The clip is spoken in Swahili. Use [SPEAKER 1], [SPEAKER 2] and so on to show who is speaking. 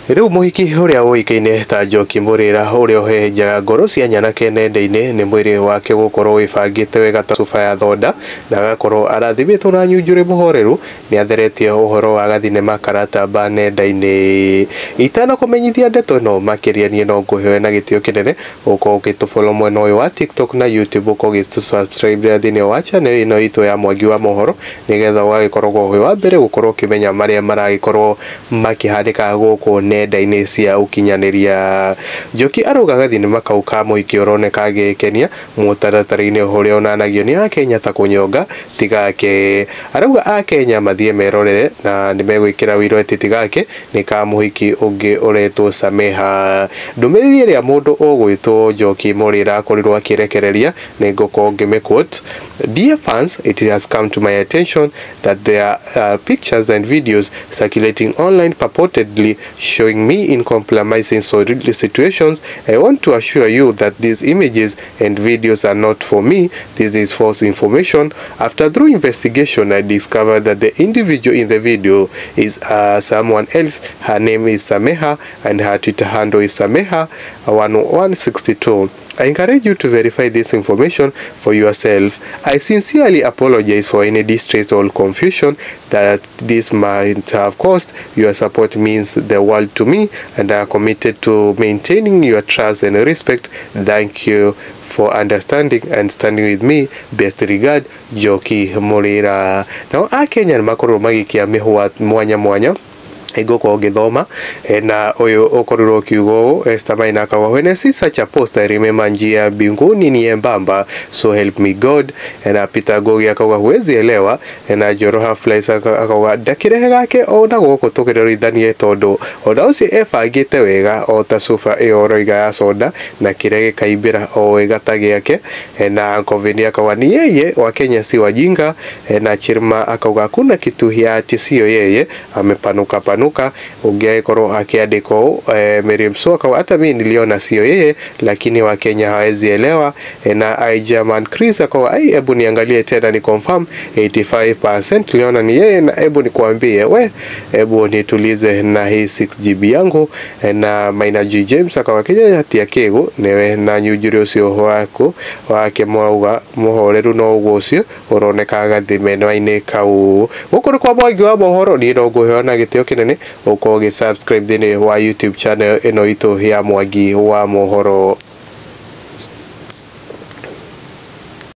[SPEAKER 1] Riu muhiki uria uikaine ta Njoki Murira uria uhejaga ngoro cia nyanake nenda-ini ni mwiri wake gukorwo wibangite wega ta cuba ya thoda na agakorwo arathimitwo na nyunjuri muhoreru ni atheretie uhoro wa gathinema Karatamba nenda-ini. Itana kumenyithia ndeto no makiria ni no nguhwe na gitio kinene uko ukitufollow mwena uyu wa TikTok na YouTube uko ugisubscribe thini wa channel ino itu ya Mwangi wa Mohoro nigetha wagikorwo wi wa mbere gukorwo kimenya maria maragikorwo makihandika guku nenda-ini cia ukinyaniria. Njoki arugaga thinema kau ka muhiki uroneka agikenia mutaratara-ini uria unanagio ni Akenya ta kunyonga tigake. Arauga Akenya mathie merorere na ni megwikira wiro ati tigake ni ka muhiki ungi uretwo Sameha. Ndumiriri iria mundu ugwitwo Njoki Murira akorirwo akirekereria ni nguko ngime-quote: "Dear fans, it has come to my attention that there are pictures and videos circulating online purportedly showing me in compromising situations. I want to assure you that these images and videos are not for me. This is false information. After thorough investigation, I discovered that the individual in the video is someone else. Her name is Sameha and her Twitter handle is Sameha161. I encourage you to verify this information for yourself. I sincerely apologize for any distress or confusion that this might have caused. Your support means the world to me and I am committed to maintaining your trust and respect. Thank you for understanding and standing with me. Best regard, Njoki Murira." Now Akenya makorwo magikia mihwa mwanya mwanya igoko githoma na uyu ukorirwo kiugo Estamaina akawa, "When I see such a post I remember njia mbinguni ni embamba, so help me God." Na Peter Gogi akawa, "Huwezi elewa." Na Joroha Flies akawa, "Ndakirehe gake ona goko tukiririthanie tondu ona uci ebangite wega o ta sofa iyo roiga ya soda na kirege kaimbira o wega ta giake." Na Koveni akawa, "Ni yeye wa Kenya si wajinga." Na Chirma akawa, "Kuna kitu hiati sio yeye amepanuka ungekorwo akiandiko Miriam Soka hata mimi niliona sio yeye lakini Wakenya hawezi elewa." Na German Chris akawa, "Hebu niangalie tena ni confirm 85% niliona ni yeye na hebu nikwambie hebu nitulize na hii 6GB yangu." Na Maina G James akawa, "Kenya hatia kego newe na nyujuri ucio wako wake mwauga muhoreru no ugucio uroneka gathimeno-ini kau." Gukuri kwa Mwangi wa Mohoro ni ndo nguheana gitio kinene uko subscribe thini wa YouTube channel ino itu ya Mwangi wa Mohoro.